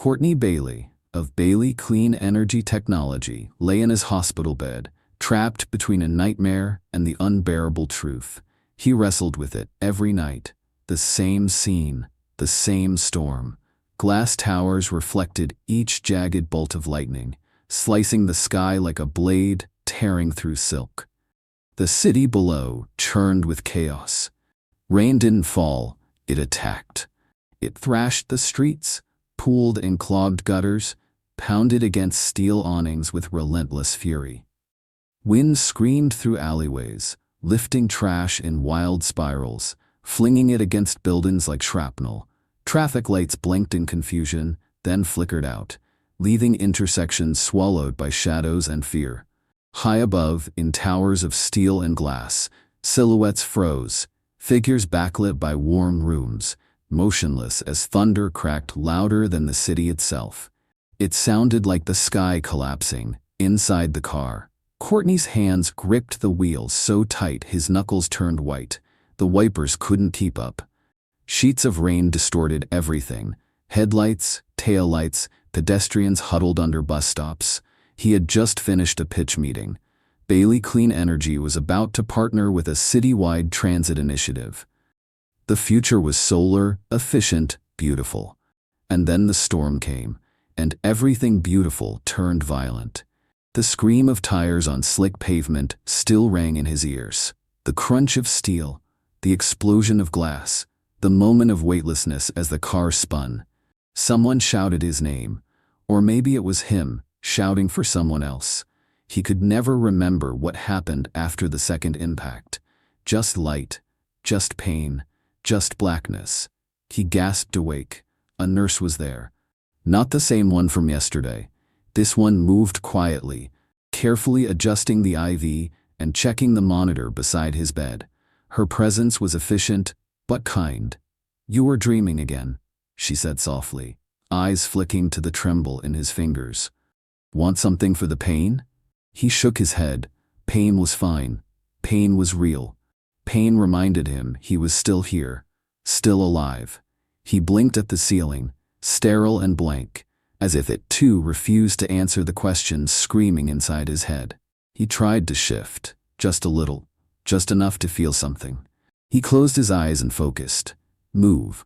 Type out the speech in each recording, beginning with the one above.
Cortney Bailey, of Bailey Clean Energy Technology, lay in his hospital bed, trapped between a nightmare and the unbearable truth. He wrestled with it every night. The same scene, the same storm. Glass towers reflected each jagged bolt of lightning, slicing the sky like a blade tearing through silk. The city below churned with chaos. Rain didn't fall, it attacked. It thrashed the streets, pooled in clogged gutters, pounded against steel awnings with relentless fury. Wind screamed through alleyways, lifting trash in wild spirals, flinging it against buildings like shrapnel. Traffic lights blinked in confusion, then flickered out, leaving intersections swallowed by shadows and fear. High above, in towers of steel and glass, silhouettes froze, figures backlit by warm rooms, motionless as thunder cracked louder than the city itself. It sounded like the sky collapsing. Inside the car, Cortney's hands gripped the wheels so tight his knuckles turned white. The wipers couldn't keep up. Sheets of rain distorted everything. Headlights, taillights, pedestrians huddled under bus stops. He had just finished a pitch meeting. Bailey Clean Energy was about to partner with a citywide transit initiative. The future was solar, efficient, beautiful. And then the storm came, and everything beautiful turned violent. The scream of tires on slick pavement still rang in his ears. The crunch of steel, the explosion of glass, the moment of weightlessness as the car spun. Someone shouted his name, or maybe it was him, shouting for someone else. He could never remember what happened after the second impact. Just light, just pain, just blackness. He gasped awake. A nurse was there. Not the same one from yesterday. This one moved quietly, carefully adjusting the IV and checking the monitor beside his bed. Her presence was efficient, but kind. "You were dreaming again," she said softly, eyes flicking to the tremble in his fingers. "Want something for the pain?" He shook his head. Pain was fine. Pain was real. Pain reminded him he was still here, still alive. He blinked at the ceiling, sterile and blank, as if it too refused to answer the questions screaming inside his head. He tried to shift, just a little, just enough to feel something. He closed his eyes and focused. Move,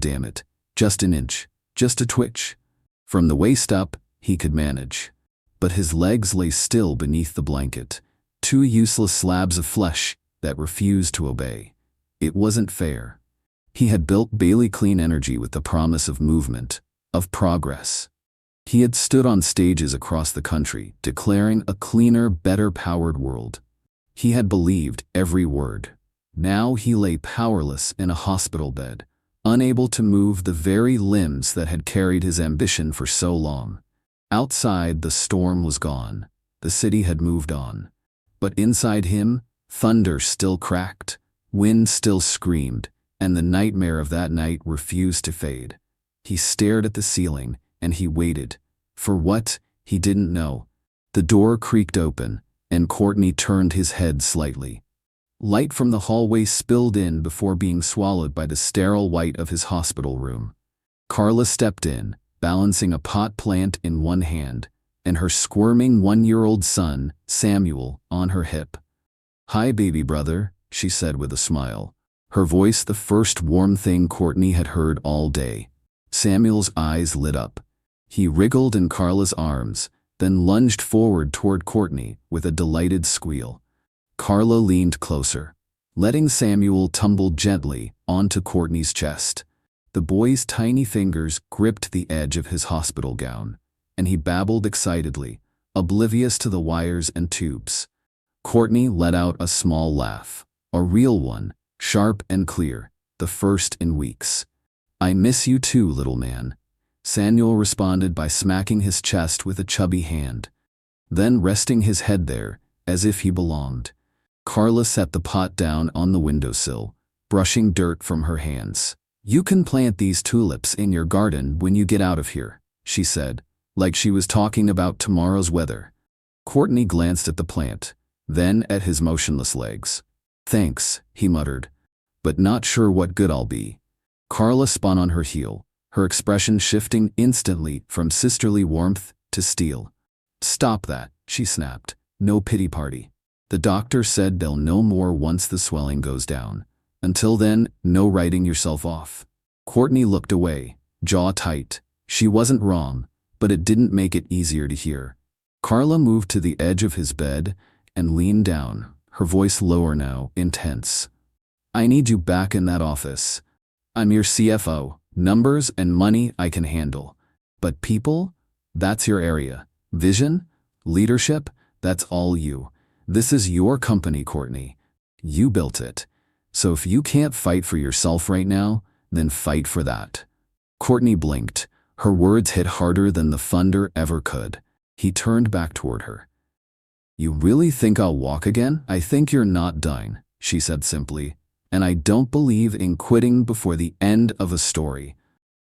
damn it. Just an inch, just a twitch. From the waist up, he could manage. But his legs lay still beneath the blanket, two useless slabs of flesh that refused to obey. It wasn't fair. He had built Bailey Clean Energy with the promise of movement, of progress. He had stood on stages across the country, declaring a cleaner, better-powered world. He had believed every word. Now he lay powerless in a hospital bed, unable to move the very limbs that had carried his ambition for so long. Outside, the storm was gone. The city had moved on. But inside him, thunder still cracked, wind still screamed, and the nightmare of that night refused to fade. He stared at the ceiling, and he waited. For what? He didn't know. The door creaked open, and Cortney turned his head slightly. Light from the hallway spilled in before being swallowed by the sterile white of his hospital room. Carla stepped in, balancing a pot plant in one hand, and her squirming 1-year-old son, Samuel, on her hip. "Hi, baby brother," she said with a smile, her voice the first warm thing Cortney had heard all day. Samuel's eyes lit up. He wriggled in Carla's arms, then lunged forward toward Cortney with a delighted squeal. Carla leaned closer, letting Samuel tumble gently onto Cortney's chest. The boy's tiny fingers gripped the edge of his hospital gown, and he babbled excitedly, oblivious to the wires and tubes. Cortney let out a small laugh, a real one, sharp and clear, the first in weeks. "I miss you too, little man," Samuel responded by smacking his chest with a chubby hand, then resting his head there, as if he belonged. Carla set the pot down on the windowsill, brushing dirt from her hands. "You can plant these tulips in your garden when you get out of here," she said, like she was talking about tomorrow's weather. Cortney glanced at the plant, then at his motionless legs. "Thanks," he muttered, "but not sure what good I'll be." Carla spun on her heel, her expression shifting instantly from sisterly warmth to steel. "Stop that," she snapped. "No pity party. The doctor said they'll know more once the swelling goes down. Until then, no writing yourself off." Cortney looked away, jaw tight. She wasn't wrong, but it didn't make it easier to hear. Carla moved to the edge of his bed and leaned down, her voice lower now, intense. "I need you back in that office. I'm your CFO. Numbers and money I can handle. But people? That's your area. Vision? Leadership? That's all you. This is your company, Cortney. You built it. So if you can't fight for yourself right now, then fight for that." Cortney blinked. Her words hit harder than the thunder ever could. He turned back toward her. "You really think I'll walk again? I think you're not dying," she said simply. "And I don't believe in quitting before the end of a story."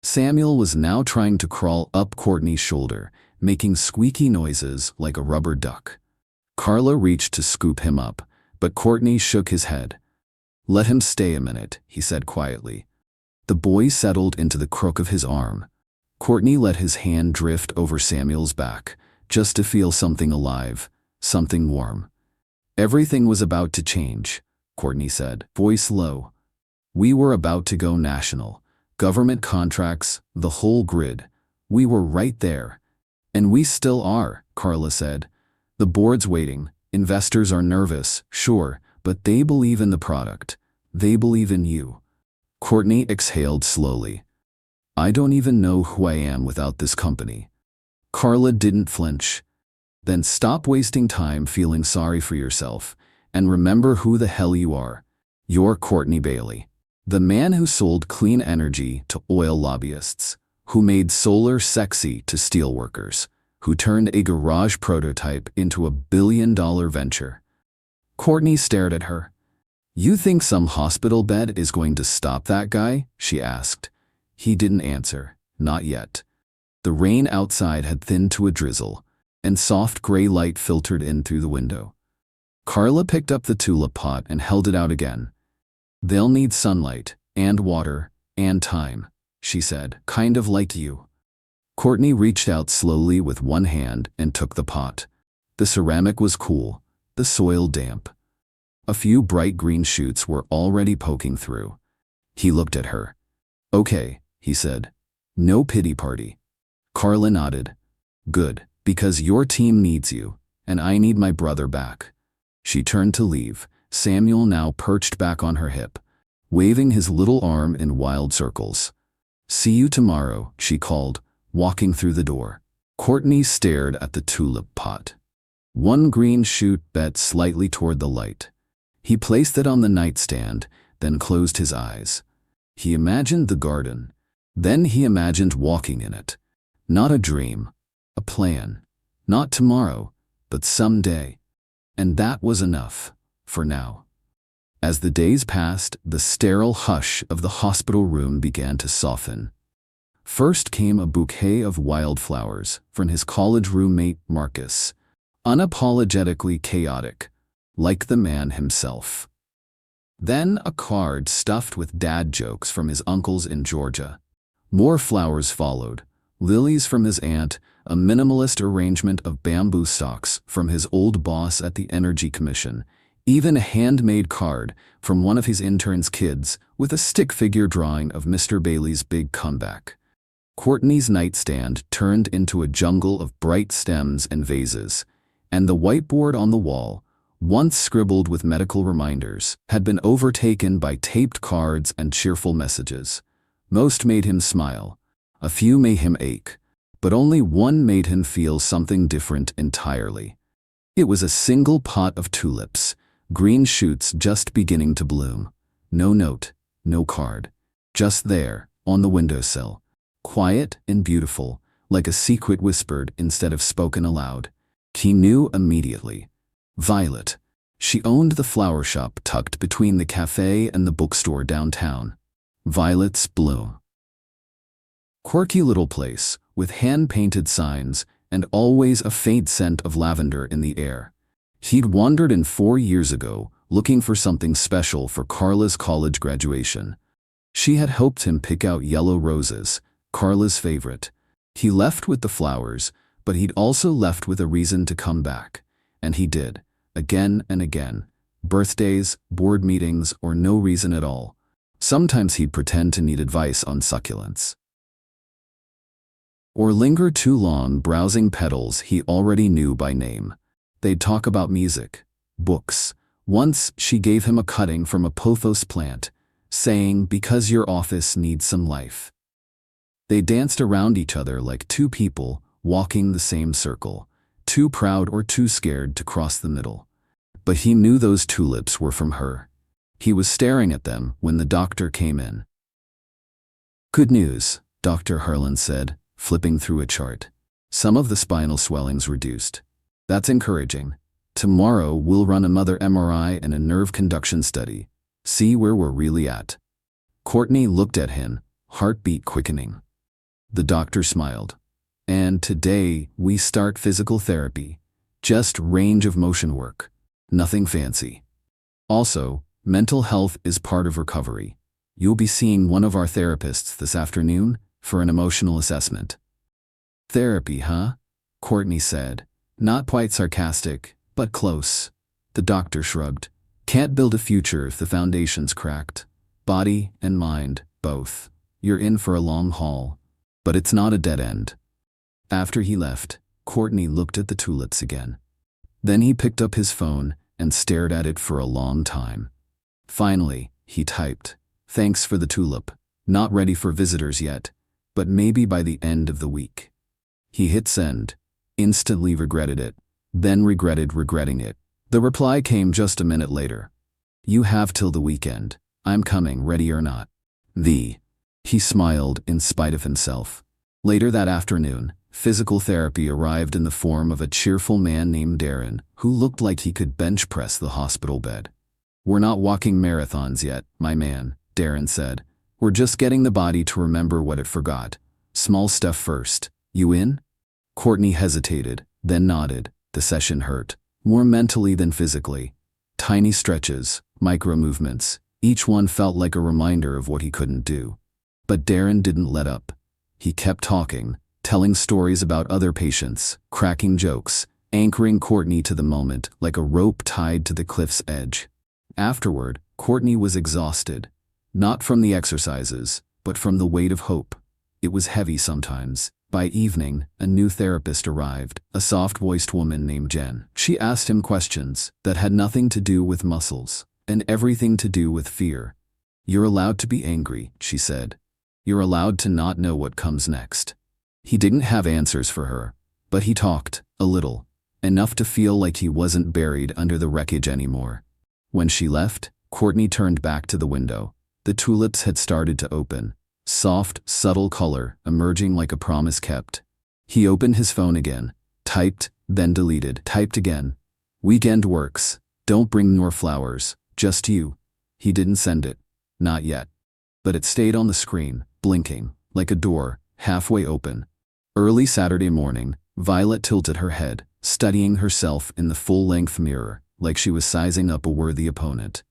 Samuel was now trying to crawl up Cortney's shoulder, making squeaky noises like a rubber duck. Carla reached to scoop him up, but Cortney shook his head. "Let him stay a minute," he said quietly. The boy settled into the crook of his arm. Cortney let his hand drift over Samuel's back, just to feel something alive, something warm. "Everything was about to change," Cortney said, voice low. "We were about to go national. Government contracts, the whole grid. We were right there. And we still are," Carla said. "The board's waiting. Investors are nervous, sure, but they believe in the product. They believe in you." Cortney exhaled slowly. "I don't even know who I am without this company." Carla didn't flinch. "Then stop wasting time feeling sorry for yourself, and remember who the hell you are. You're Cortney Bailey. The man who sold clean energy to oil lobbyists, who made solar sexy to steelworkers, who turned a garage prototype into a billion-dollar venture." Cortney stared at her. "You think some hospital bed is going to stop that guy?" she asked. He didn't answer, not yet. The rain outside had thinned to a drizzle, and soft gray light filtered in through the window. Carla picked up the tulip pot and held it out again. "They'll need sunlight, and water, and time," she said, "kind of like you." Cortney reached out slowly with one hand and took the pot. The ceramic was cool, the soil damp. A few bright green shoots were already poking through. He looked at her. "Okay," he said. "No pity party." Carla nodded. "Good, because your team needs you, and I need my brother back." She turned to leave, Samuel now perched back on her hip, waving his little arm in wild circles. "See you tomorrow," she called, walking through the door. Cortney stared at the tulip pot. One green shoot bent slightly toward the light. He placed it on the nightstand, then closed his eyes. He imagined the garden. Then he imagined walking in it. Not a dream, a plan. Not tomorrow, but someday. And that was enough, for now. As the days passed, the sterile hush of the hospital room began to soften. First came a bouquet of wildflowers from his college roommate, Marcus, unapologetically chaotic, like the man himself. Then a card stuffed with dad jokes from his uncles in Georgia. More flowers followed, lilies from his aunt, a minimalist arrangement of bamboo stalks from his old boss at the Energy Commission, even a handmade card from one of his intern's kids with a stick figure drawing of Mr. Bailey's big comeback. Cortney's nightstand turned into a jungle of bright stems and vases, and the whiteboard on the wall, once scribbled with medical reminders, had been overtaken by taped cards and cheerful messages. Most made him smile, a few made him ache, but only one made him feel something different entirely. It was a single pot of tulips, green shoots just beginning to bloom. No note, no card. Just there, on the windowsill. Quiet and beautiful, like a secret whispered instead of spoken aloud. He knew immediately. Violet. She owned the flower shop tucked between the cafe and the bookstore downtown. Violet's Bloom. Quirky little place, with hand-painted signs and always a faint scent of lavender in the air. He'd wandered in 4 years ago, looking for something special for Carla's college graduation. She had helped him pick out yellow roses, Carla's favorite. He left with the flowers, but he'd also left with a reason to come back. And he did, again and again. Birthdays, board meetings, or no reason at all. Sometimes he'd pretend to need advice on succulents. Or linger too long browsing petals he already knew by name. They'd talk about music, books. Once she gave him a cutting from a pothos plant, saying, "Because your office needs some life." They danced around each other like two people walking the same circle, too proud or too scared to cross the middle. But he knew those tulips were from her. He was staring at them when the doctor came in. "Good news," Dr. Harlan said, flipping through a chart. "Some of the spinal swelling's reduced. That's encouraging. Tomorrow we'll run another MRI and a nerve conduction study. See where we're really at." Cortney looked at him, heartbeat quickening. The doctor smiled. "And today we start physical therapy. Just range of motion work. Nothing fancy. Also, mental health is part of recovery. You'll be seeing one of our therapists this afternoon for an emotional assessment." "Therapy, huh?" Cortney said, not quite sarcastic, but close. The doctor shrugged. "Can't build a future if the foundation's cracked. Body and mind, both. You're in for a long haul. But it's not a dead end." After he left, Cortney looked at the tulips again. Then he picked up his phone and stared at it for a long time. Finally, he typed, "Thanks for the tulip. Not ready for visitors yet, but maybe by the end of the week." He hit send, instantly regretted it, then regretted regretting it. The reply came just a minute later. "You have till the weekend. I'm coming, ready or not." He smiled in spite of himself. Later that afternoon, physical therapy arrived in the form of a cheerful man named Darren, who looked like he could bench press the hospital bed. "We're not walking marathons yet, my man," Darren said. "We're just getting the body to remember what it forgot. Small stuff first. You in?" Cortney hesitated, then nodded. The session hurt, more mentally than physically. Tiny stretches, micro movements, each one felt like a reminder of what he couldn't do. But Darren didn't let up. He kept talking, telling stories about other patients, cracking jokes, anchoring Cortney to the moment like a rope tied to the cliff's edge. Afterward, Cortney was exhausted, not from the exercises, but from the weight of hope. It was heavy sometimes. By evening, a new therapist arrived, a soft-voiced woman named Jen. She asked him questions that had nothing to do with muscles, and everything to do with fear. "You're allowed to be angry," she said. "You're allowed to not know what comes next." He didn't have answers for her, but he talked, a little, enough to feel like he wasn't buried under the wreckage anymore. When she left, Cortney turned back to the window. The tulips had started to open, soft, subtle color emerging like a promise kept. He opened his phone again, typed, then deleted, typed again. "Weekend works. Don't bring more flowers, just you." He didn't send it. Not yet. But it stayed on the screen, blinking, like a door, halfway open. Early Saturday morning, Violet tilted her head, studying herself in the full-length mirror, like she was sizing up a worthy opponent.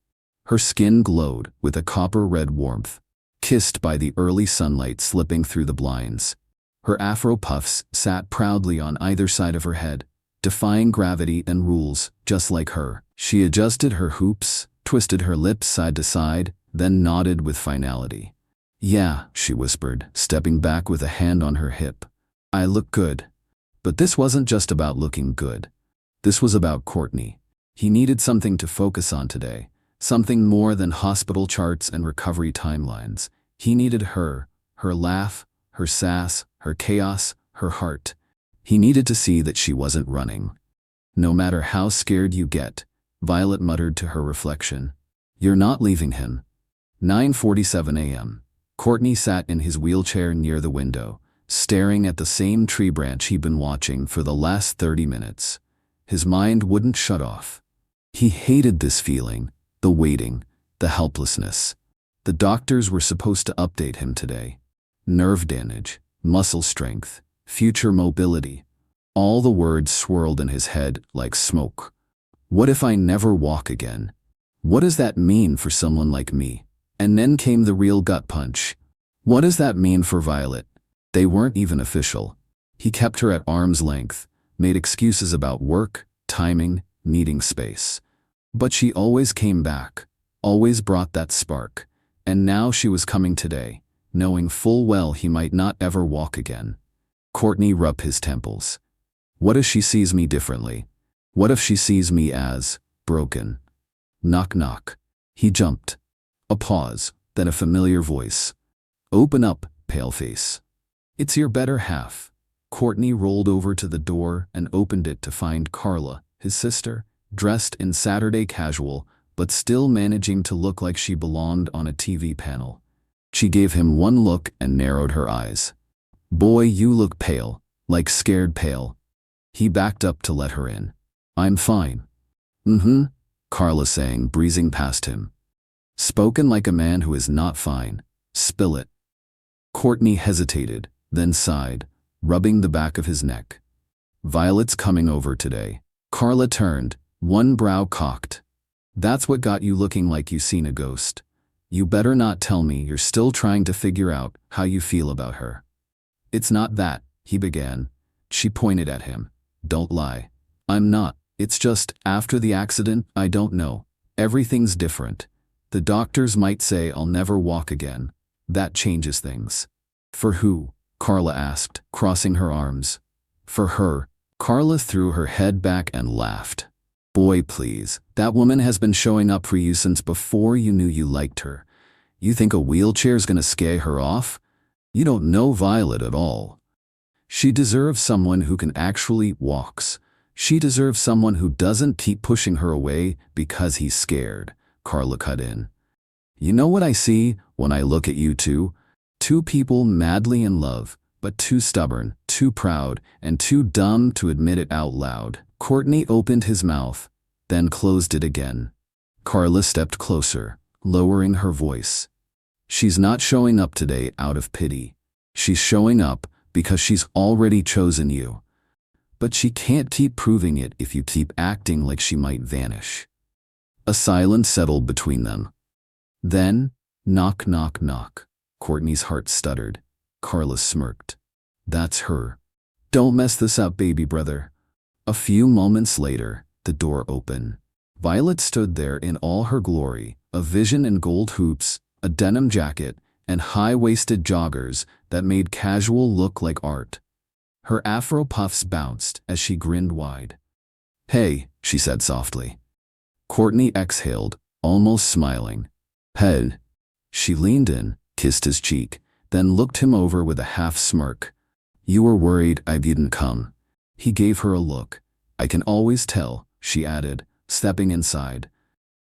Her skin glowed with a copper-red warmth, kissed by the early sunlight slipping through the blinds. Her afro puffs sat proudly on either side of her head, defying gravity and rules, just like her. She adjusted her hoops, twisted her lips side to side, then nodded with finality. "Yeah," she whispered, stepping back with a hand on her hip. "I look good." But this wasn't just about looking good. This was about Cortney. He needed something to focus on today, something more than hospital charts and recovery timelines. He needed her, her laugh, her sass, her chaos, her heart. He needed to see that she wasn't running. "No matter how scared you get," Violet muttered to her reflection, "you're not leaving him." 9:47 a.m. Cortney sat in his wheelchair near the window, staring at the same tree branch he'd been watching for the last 30 minutes. His mind wouldn't shut off. He hated this feeling, the waiting, the helplessness. The doctors were supposed to update him today. Nerve damage, muscle strength, future mobility. All the words swirled in his head like smoke. What if I never walk again? What does that mean for someone like me? And then came the real gut punch. What does that mean for Violet? They weren't even official. He kept her at arm's length, made excuses about work, timing, needing space. But she always came back, always brought that spark. And now she was coming today, knowing full well he might not ever walk again. Cortney rubbed his temples. What if she sees me differently? What if she sees me as broken? Knock, knock. He jumped. A pause, then a familiar voice. Open up, paleface. It's your better half. Cortney rolled over to the door and opened it to find Carla, his sister, dressed in Saturday casual, but still managing to look like she belonged on a TV panel. She gave him one look and narrowed her eyes. Boy, you look pale, like scared pale. He backed up to let her in. I'm fine. Carla sang, breezing past him. Spoken like a man who is not fine. Spill it. Cortney hesitated, then sighed, rubbing the back of his neck. Violet's coming over today. Carla turned, one brow cocked. That's what got you looking like you seen a ghost. You better not tell me you're still trying to figure out how you feel about her. It's not that, he began. She pointed at him. Don't lie. I'm not. It's just, after the accident, I don't know. Everything's different. The doctors might say I'll never walk again. That changes things. For who? Carla asked, crossing her arms. For her. Carla threw her head back and laughed. Boy, please, that woman has been showing up for you since before you knew you liked her. You think a wheelchair's gonna scare her off? You don't know Violet at all. She deserves someone who can actually walks. She deserves someone who doesn't keep pushing her away because he's scared, Carla cut in. You know what I see when I look at you two? Two people madly in love, but too stubborn, too proud, and too dumb to admit it out loud. Cortney opened his mouth, then closed it again. Carla stepped closer, lowering her voice. She's not showing up today out of pity. She's showing up because she's already chosen you. But she can't keep proving it if you keep acting like she might vanish. A silence settled between them. Then, knock, knock, knock. Cortney's heart stuttered. Carla smirked. That's her. Don't mess this up, baby brother. A few moments later, the door opened. Violet stood there in all her glory, a vision in gold hoops, a denim jacket, and high-waisted joggers that made casual look like art. Her afro puffs bounced as she grinned wide. Hey, she said softly. Cortney exhaled, almost smiling. Head. She leaned in, kissed his cheek, then looked him over with a half smirk. You were worried I didn't come. He gave her a look. I can always tell, she added, stepping inside.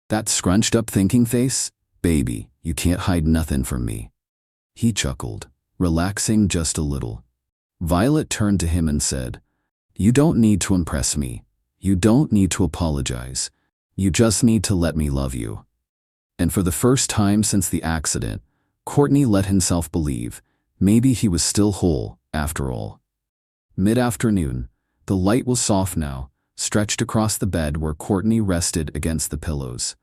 That scrunched-up thinking face? Baby, you can't hide nothing from me. He chuckled, relaxing just a little. Violet turned to him and said, You don't need to impress me. You don't need to apologize. You just need to let me love you. And for the first time since the accident, Cortney let himself believe maybe he was still whole, after all. Mid-afternoon, the light was soft now, stretched across the bed where Cortney rested against the pillows.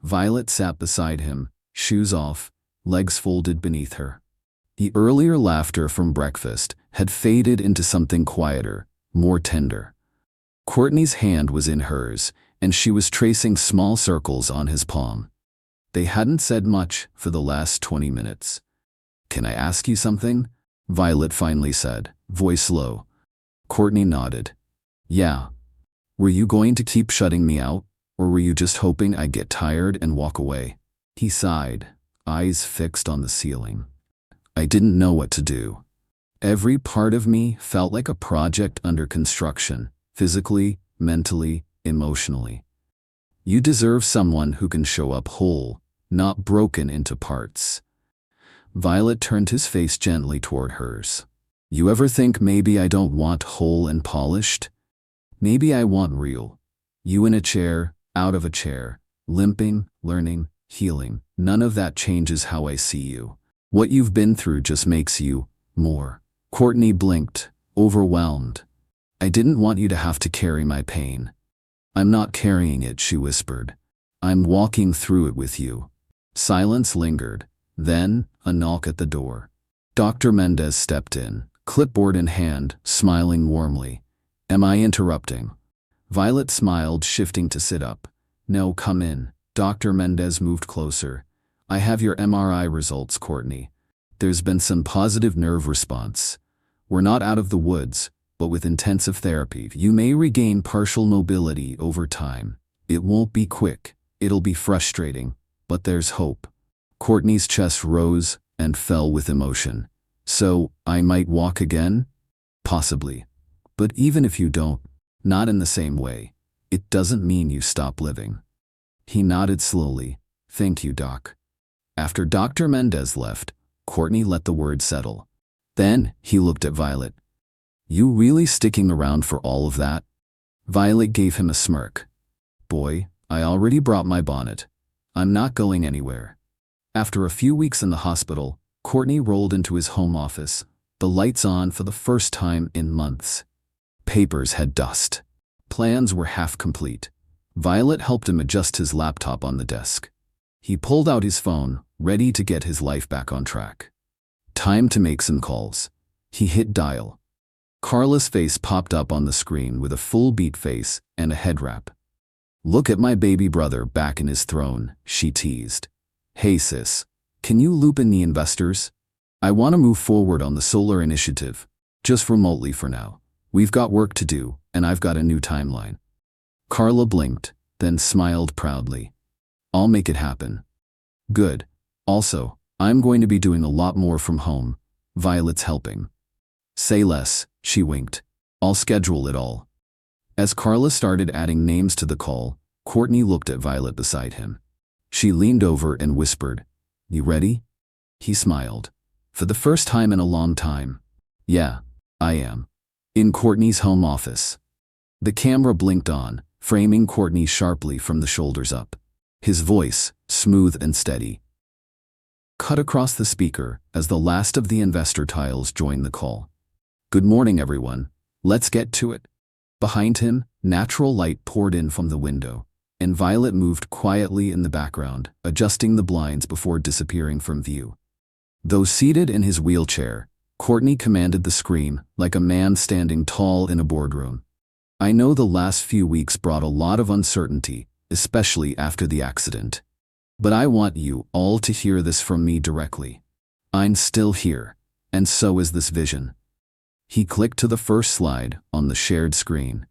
Violet sat beside him, shoes off, legs folded beneath her. The earlier laughter from breakfast had faded into something quieter, more tender. Cortney's hand was in hers, and she was tracing small circles on his palm. They hadn't said much for the last 20 minutes. Can I ask you something? Violet finally said, voice low. Cortney nodded. Yeah. Were you going to keep shutting me out, or were you just hoping I'd get tired and walk away? He sighed, eyes fixed on the ceiling. I didn't know what to do. Every part of me felt like a project under construction, physically, mentally, emotionally. You deserve someone who can show up whole, not broken into parts. Violet turned his face gently toward hers. You ever think maybe I don't want whole and polished? Maybe I want real. You in a chair, out of a chair, limping, learning, healing. None of that changes how I see you. What you've been through just makes you more. Cortney blinked, overwhelmed. I didn't want you to have to carry my pain. I'm not carrying it, she whispered. I'm walking through it with you. Silence lingered. Then, a knock at the door. Dr. Mendez stepped in, clipboard in hand, smiling warmly. Am I interrupting? Violet smiled, shifting to sit up. No, come in. Dr. Mendez moved closer. I have your MRI results, Cortney. There's been some positive nerve response. We're not out of the woods, but with intensive therapy, you may regain partial mobility over time. It won't be quick. It'll be frustrating, but there's hope. Cortney's chest rose and fell with emotion. So, I might walk again? Possibly. But even if you don't, not in the same way, it doesn't mean you stop living. He nodded slowly. Thank you, Doc. After Dr. Mendez left, Cortney let the words settle. Then, he looked at Violet. You really sticking around for all of that? Violet gave him a smirk. Boy, I already brought my bonnet. I'm not going anywhere. After a few weeks in the hospital, Cortney rolled into his home office, the lights on for the first time in months. Papers had dust. Plans were half complete. Violet helped him adjust his laptop on the desk. He pulled out his phone, ready to get his life back on track. Time to make some calls. He hit dial. Carla's face popped up on the screen with a full beat face and a head wrap. Look at my baby brother back in his throne, she teased. Hey sis, can you loop in the investors? I want to move forward on the solar initiative, just remotely for now. We've got work to do, and I've got a new timeline. Carla blinked, then smiled proudly. I'll make it happen. Good. Also, I'm going to be doing a lot more from home. Violet's helping. Say less, she winked. I'll schedule it all. As Carla started adding names to the call, Cortney looked at Violet beside him. She leaned over and whispered, You ready? He smiled. For the first time in a long time. Yeah, I am. In Cortney's home office. The camera blinked on, framing Cortney sharply from the shoulders up. His voice, smooth and steady, cut across the speaker as the last of the investor tiles joined the call. Good morning, everyone. Let's get to it. Behind him, natural light poured in from the window, and Violet moved quietly in the background, adjusting the blinds before disappearing from view. Though seated in his wheelchair, Cortney commanded the screen like a man standing tall in a boardroom. I know the last few weeks brought a lot of uncertainty, especially after the accident. But I want you all to hear this from me directly. I'm still here, and so is this vision. He clicked to the first slide on the shared screen.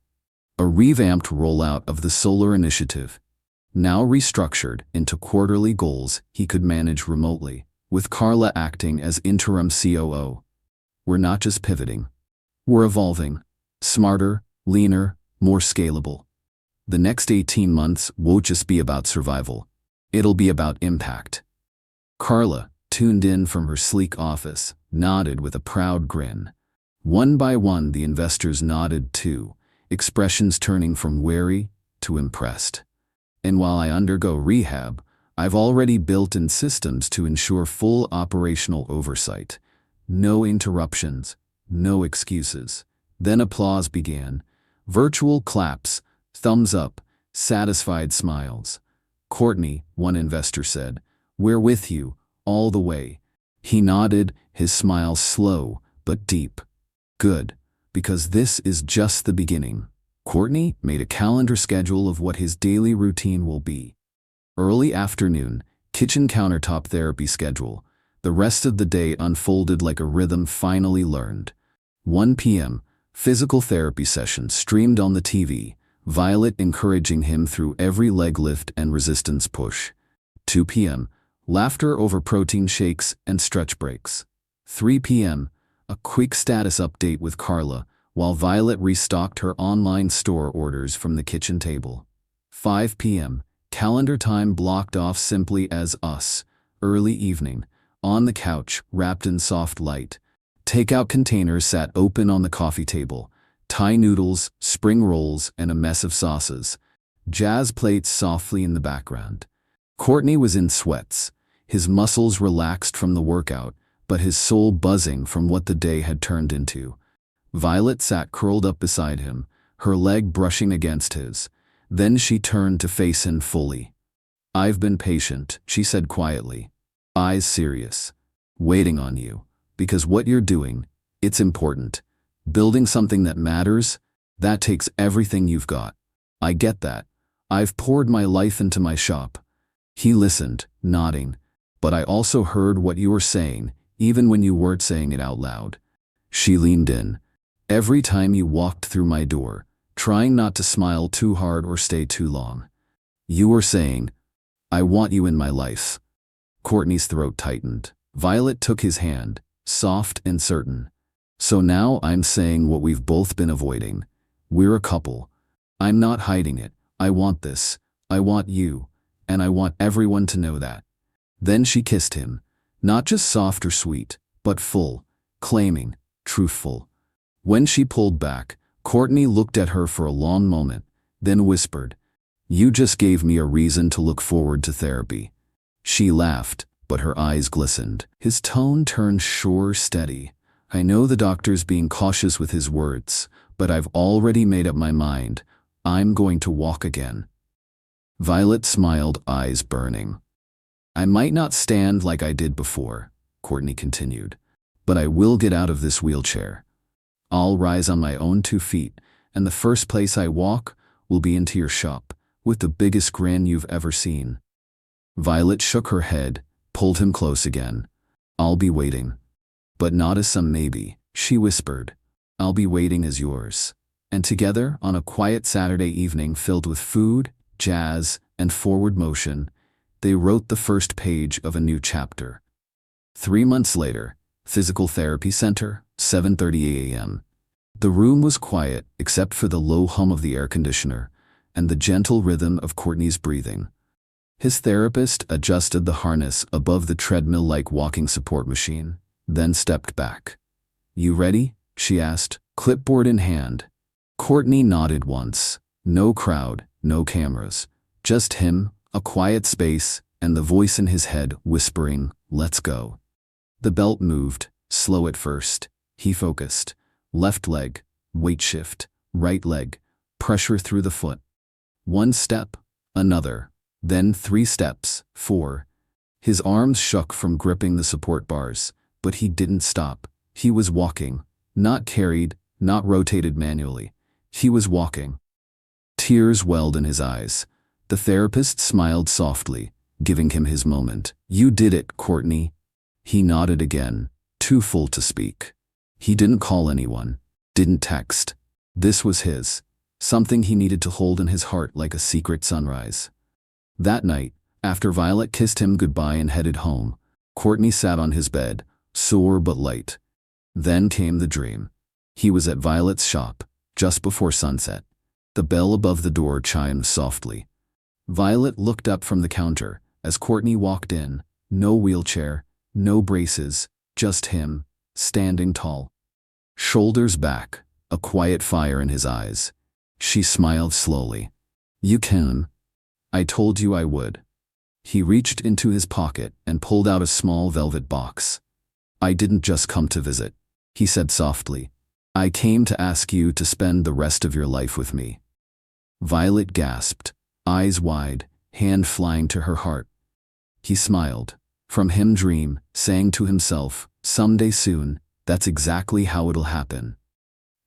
A revamped rollout of the solar initiative, now restructured into quarterly goals he could manage remotely, with Carla acting as interim COO. We're not just pivoting. We're evolving. Smarter, leaner, more scalable. The next 18 months won't just be about survival. It'll be about impact. Carla, tuned in from her sleek office, nodded with a proud grin. One by one the investors nodded too, expressions turning from wary to impressed. And while I undergo rehab, I've already built in systems to ensure full operational oversight. No interruptions, no excuses. Then applause began. Virtual claps, thumbs up, satisfied smiles. Cortney, one investor said, We're with you, all the way. He nodded, his smile slow but deep. Good, because this is just the beginning. Cortney made a calendar schedule of what his daily routine will be. Early afternoon, kitchen countertop therapy schedule. The rest of the day unfolded like a rhythm finally learned. 1 p.m., physical therapy session streamed on the TV, Violet encouraging him through every leg lift and resistance push. 2 p.m., laughter over protein shakes and stretch breaks. 3 p.m., a quick status update with Carla, while Violet restocked her online store orders from the kitchen table. 5 p.m., calendar time blocked off simply as us, early evening, on the couch, wrapped in soft light. Takeout containers sat open on the coffee table, Thai noodles, spring rolls, and a mess of sauces. Jazz plates softly in the background. Cortney was in sweats, his muscles relaxed from the workout, but his soul buzzing from what the day had turned into. Violet sat curled up beside him, her leg brushing against his. Then she turned to face him fully. I've been patient, she said quietly, eyes serious, waiting on you, because what you're doing, It's important. Building something that matters, that takes everything you've got. I get that. I've poured my life into my shop. He listened, nodding. But I also heard what you were saying, even when you weren't saying it out loud. She leaned in. Every time you walked through my door, trying not to smile too hard or stay too long, you were saying, I want you in my life. Cortney's throat tightened. Violet took his hand, soft and certain. So now I'm saying what we've both been avoiding. We're a couple. I'm not hiding it. I want this. I want you. And I want everyone to know that. Then she kissed him. Not just soft or sweet, but full, claiming, truthful. When she pulled back, Cortney looked at her for a long moment, then whispered, You just gave me a reason to look forward to therapy. She laughed, but her eyes glistened. His tone turned sure, steady. I know the doctor's being cautious with his words, but I've already made up my mind. I'm going to walk again. Violet smiled, eyes burning. I might not stand like I did before, Cortney continued, but I will get out of this wheelchair. I'll rise on my own 2 feet, and the first place I walk will be into your shop, with the biggest grin you've ever seen. Violet shook her head, pulled him close again. I'll be waiting. But not as some maybe, she whispered. I'll be waiting as yours. And together, on a quiet Saturday evening filled with food, jazz, and forward motion, they wrote the first page of a new chapter. 3 months later, Physical Therapy Center, 7:30 a.m. The room was quiet except for the low hum of the air conditioner and the gentle rhythm of Cortney's breathing. His therapist adjusted the harness above the treadmill-like walking support machine, then stepped back. You ready? She asked, clipboard in hand. Cortney nodded once. No crowd, no cameras. Just him, a quiet space, and the voice in his head whispering, let's go. The belt moved, slow at first. He focused. Left leg, weight shift. Right leg, pressure through the foot. 1 step, another. Then 3 steps, 4. His arms shook from gripping the support bars, but he didn't stop. He was walking. Not carried, not rotated manually. He was walking. Tears welled in his eyes. The therapist smiled softly, giving him his moment. You did it, Cortney. He nodded again, too full to speak. He didn't call anyone, didn't text. This was his, something he needed to hold in his heart like a secret sunrise. That night, after Violet kissed him goodbye and headed home, Cortney sat on his bed, sore but light. Then came the dream. He was at Violet's shop, just before sunset. The bell above the door chimed softly. Violet looked up from the counter as Cortney walked in. No wheelchair, no braces, just him, standing tall. Shoulders back, a quiet fire in his eyes. She smiled slowly. You can. I told you I would. He reached into his pocket and pulled out a small velvet box. I didn't just come to visit, he said softly. I came to ask you to spend the rest of your life with me. Violet gasped, eyes wide, hand flying to her heart. He smiled. From him dream, saying to himself, someday soon, that's exactly how it'll happen.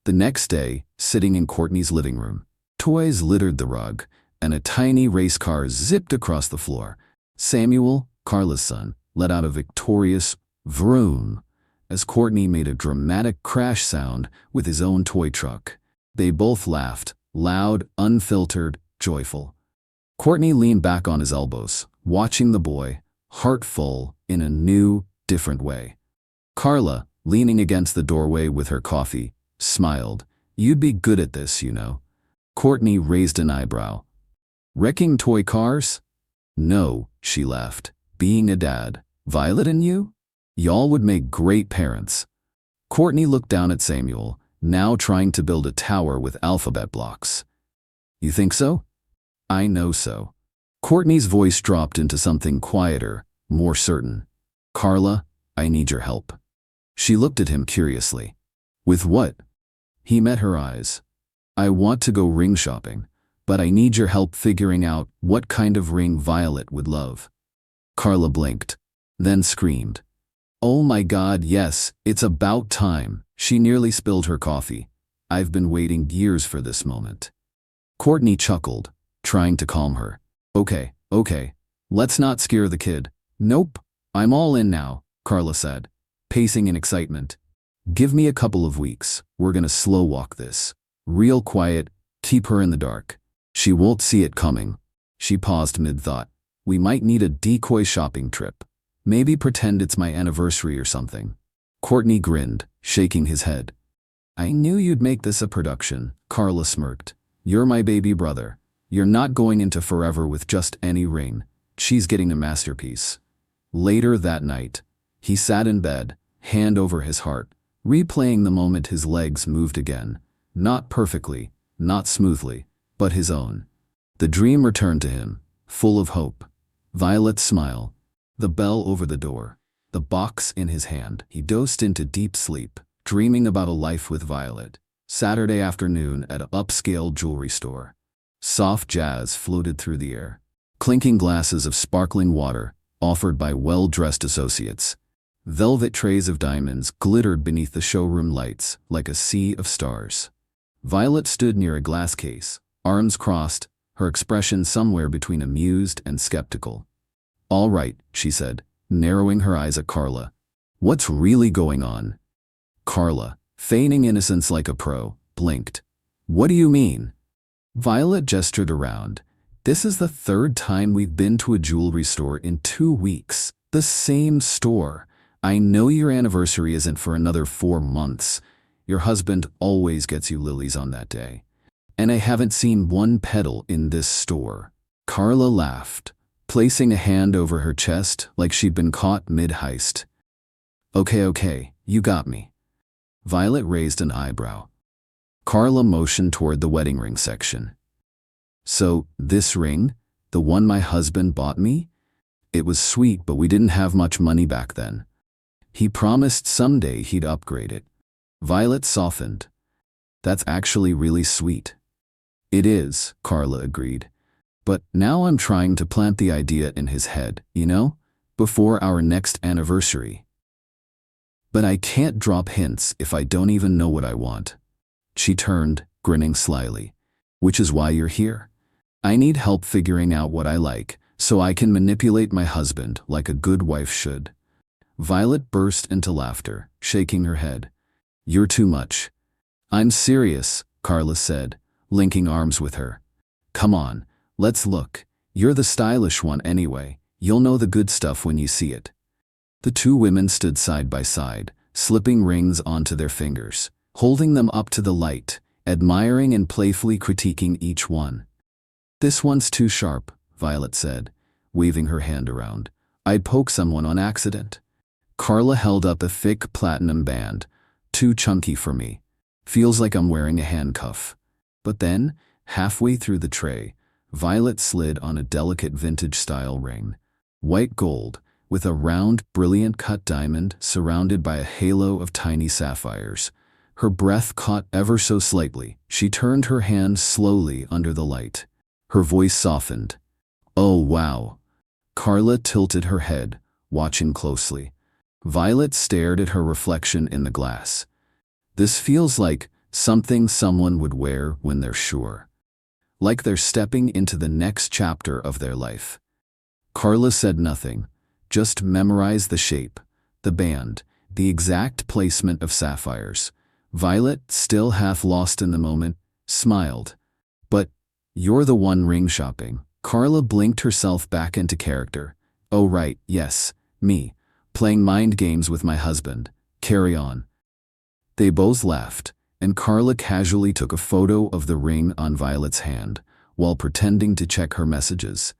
The next day, sitting in Cortney's living room, toys littered the rug, and a tiny race car zipped across the floor. Samuel, Carla's son, let out a victorious vroom as Cortney made a dramatic crash sound with his own toy truck. They both laughed, loud, unfiltered, joyful. Cortney leaned back on his elbows, watching the boy, heart full, in a new, different way. Carla, leaning against the doorway with her coffee, smiled. You'd be good at this, you know. Cortney raised an eyebrow. Wrecking toy cars? No, she laughed. Being a dad. Violet and you? Y'all would make great parents. Cortney looked down at Samuel, now trying to build a tower with alphabet blocks. You think so? I know so. Cortney's voice dropped into something quieter, more certain. Carla, I need your help. She looked at him curiously. With what? He met her eyes. I want to go ring shopping, but I need your help figuring out what kind of ring Violet would love. Carla blinked, then screamed. Oh my God, yes, it's about time. She nearly spilled her coffee. I've been waiting years for this moment. Cortney chuckled, trying to calm her. Okay, let's not scare the kid. Nope, I'm all in now, Carla said, pacing in excitement. Give me a couple of weeks. We're gonna slow walk this. Real quiet, keep her in the dark. She won't see it coming. She paused mid-thought. We might need a decoy shopping trip. Maybe pretend it's my anniversary or something. Cortney grinned, shaking his head. I knew you'd make this a production, Carla smirked. You're my baby brother. You're not going into forever with just any ring. She's getting a masterpiece. Later that night, he sat in bed, hand over his heart, replaying the moment his legs moved again. Not perfectly, not smoothly, but his own. The dream returned to him, full of hope. Violet's smile, the bell over the door, the box in his hand. He dozed into deep sleep, dreaming about a life with Violet. Saturday afternoon at an upscale jewelry store. Soft jazz floated through the air. Clinking glasses of sparkling water, offered by well-dressed associates. Velvet trays of diamonds glittered beneath the showroom lights like a sea of stars. Violet stood near a glass case, arms crossed, her expression somewhere between amused and skeptical. All right, she said, narrowing her eyes at Carla. What's really going on? Carla, feigning innocence like a pro, blinked. What do you mean? Violet gestured around. This is the third time we've been to a jewelry store in 2 weeks. The same store. I know your anniversary isn't for another 4 months. Your husband always gets you lilies on that day. And I haven't seen one petal in this store. Carla laughed, placing a hand over her chest like she'd been caught mid-heist. Okay, you got me. Violet raised an eyebrow. Carla motioned toward the wedding ring section. So, this ring? The one my husband bought me? It was sweet, but we didn't have much money back then. He promised someday he'd upgrade it. Violet softened. That's actually really sweet. It is, Carla agreed. But now I'm trying to plant the idea in his head, before our next anniversary. But I can't drop hints if I don't even know what I want. She turned, grinning slyly. Which is why you're here. I need help figuring out what I like, so I can manipulate my husband like a good wife should. Violet burst into laughter, shaking her head. You're too much. I'm serious, Carla said, linking arms with her. Come on, let's look. You're the stylish one anyway. You'll know the good stuff when you see it. The two women stood side by side, slipping rings onto their fingers, holding them up to the light, admiring and playfully critiquing each one. This one's too sharp, Violet said, waving her hand around. I'd poke someone on accident. Carla held up a thick platinum band, too chunky for me. Feels like I'm wearing a handcuff. But then, halfway through the tray, Violet slid on a delicate vintage-style ring. White gold, with a round, brilliant cut diamond surrounded by a halo of tiny sapphires. Her breath caught ever so slightly. She turned her hand slowly under the light. Her voice softened. Oh, wow. Carla tilted her head, watching closely. Violet stared at her reflection in the glass. This feels like something someone would wear when they're sure. Like they're stepping into the next chapter of their life. Carla said nothing, just memorized the shape, the band, the exact placement of sapphires. Violet, still half lost in the moment, smiled. But you're the one ring shopping. Carla blinked herself back into character. Oh right, yes, me. Playing mind games with my husband. Carry on. They both laughed, and Carla casually took a photo of the ring on Violet's hand, while pretending to check her messages.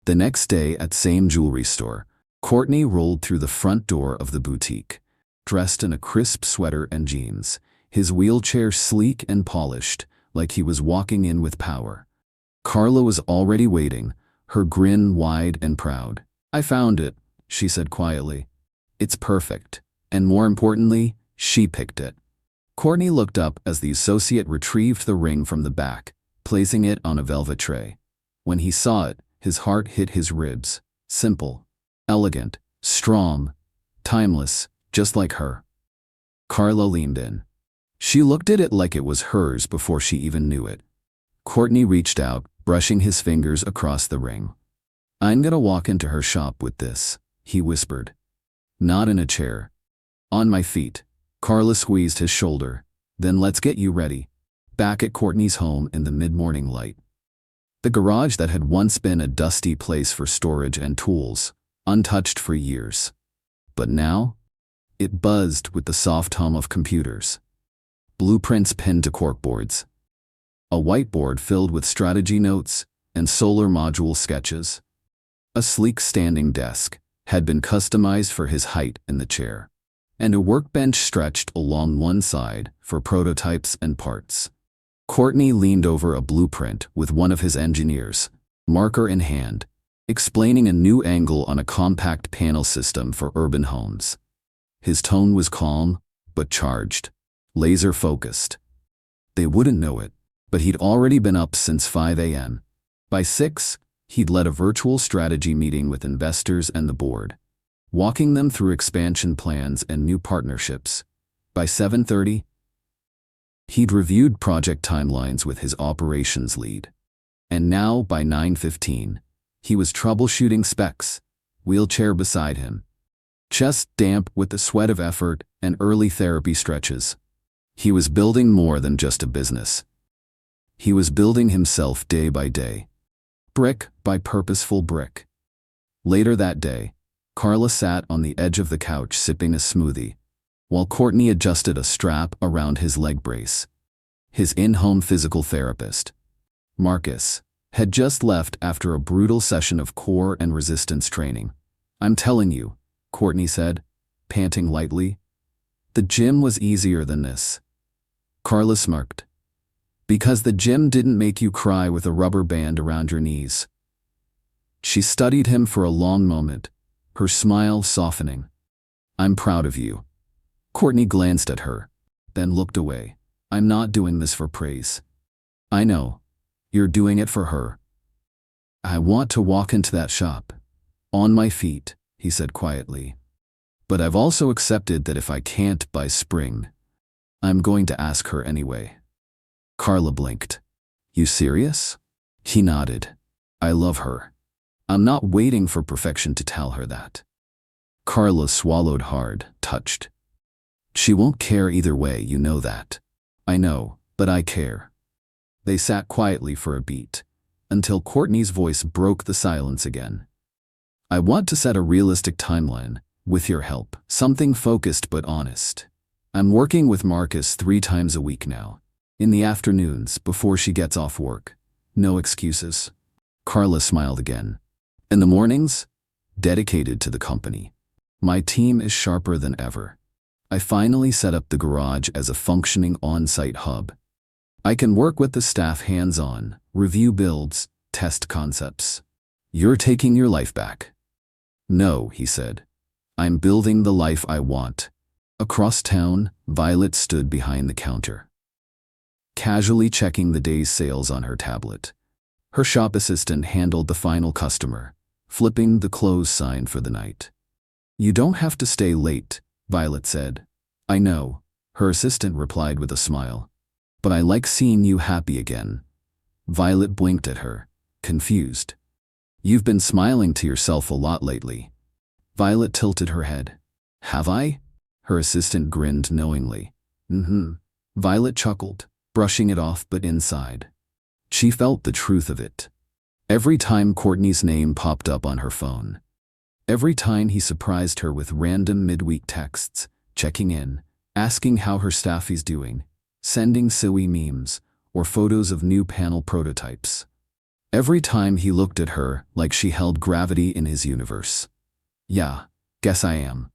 The next day at same jewelry store, Cortney rolled through the front door of the boutique, dressed in a crisp sweater and jeans, his wheelchair sleek and polished, like he was walking in with power. Carla was already waiting, her grin wide and proud. I found it, she said quietly. It's perfect, and more importantly, she picked it. Cortney looked up as the associate retrieved the ring from the back, placing it on a velvet tray. When he saw it, his heart hit his ribs. Simple, elegant, strong, Timeless, just like her. Carla leaned in. She looked at it like it was hers before she even knew it. Cortney reached out, brushing his fingers across the ring. "I'm gonna walk into her shop with this," he whispered. "Not in a chair. On my feet." Carla squeezed his shoulder. "Then let's get you ready." Back at Cortney's home in the mid-morning light. The garage that had once been a dusty place for storage and tools, untouched for years. But now, it buzzed with the soft hum of computers. Blueprints pinned to corkboards. A whiteboard filled with strategy notes and solar module sketches. A sleek standing desk had been customized for his height in the chair, and a workbench stretched along one side for prototypes and parts. Cortney leaned over a blueprint with one of his engineers, marker in hand, explaining a new angle on a compact panel system for urban homes. His tone was calm, but charged, laser-focused. They wouldn't know it, but he'd already been up since 5 a.m. By 6, he'd led a virtual strategy meeting with investors and the board, walking them through expansion plans and new partnerships. By 7:30, he'd reviewed project timelines with his operations lead. And now, by 9:15, he was troubleshooting specs, wheelchair beside him, chest damp with the sweat of effort and early therapy stretches. He was building more than just a business. He was building himself day by day, brick by purposeful brick. Later that day, Carla sat on the edge of the couch sipping a smoothie, while Cortney adjusted a strap around his leg brace. His in-home physical therapist, Marcus, had just left after a brutal session of core and resistance training. "I'm telling you," Cortney said, panting lightly, "the gym was easier than this." Carla smirked. "Because the gym didn't make you cry with a rubber band around your knees." She studied him for a long moment, her smile softening. "I'm proud of you." Cortney glanced at her, then looked away. "I'm not doing this for praise." "I know. You're doing it for her." "I want to walk into that shop. On my feet," he said quietly. "But I've also accepted that if I can't by spring, I'm going to ask her anyway." Carla blinked. "You serious?" He nodded. "I love her. I'm not waiting for perfection to tell her that." Carla swallowed hard, touched. "She won't care either way, you know that." "I know, but I care." They sat quietly for a beat, until Cortney's voice broke the silence again. "I want to set a realistic timeline, with your help. Something focused but honest. I'm working with Marcus 3 times a week now. In the afternoons, before she gets off work. No excuses." Carla smiled again. "In the mornings, dedicated to the company. My team is sharper than ever. I finally set up the garage as a functioning on-site hub. I can work with the staff hands-on, review builds, test concepts. You're taking your life back." "No," he said. "I'm building the life I want." Across town, Violet stood behind the counter, casually checking the day's sales on her tablet. Her shop assistant handled the final customer, flipping the close sign for the night. "You don't have to stay late," Violet said. "I know," her assistant replied with a smile. "But I like seeing you happy again." Violet blinked at her, confused. "You've been smiling to yourself a lot lately." Violet tilted her head. "Have I?" Her assistant grinned knowingly. "Mm-hmm." Violet chuckled, brushing it off but inside. She felt the truth of it. Every time Cortney's name popped up on her phone. Every time he surprised her with random midweek texts, checking in, asking how her staff is doing, sending silly memes, or photos of new panel prototypes. Every time he looked at her like she held gravity in his universe. "Yeah, guess I am.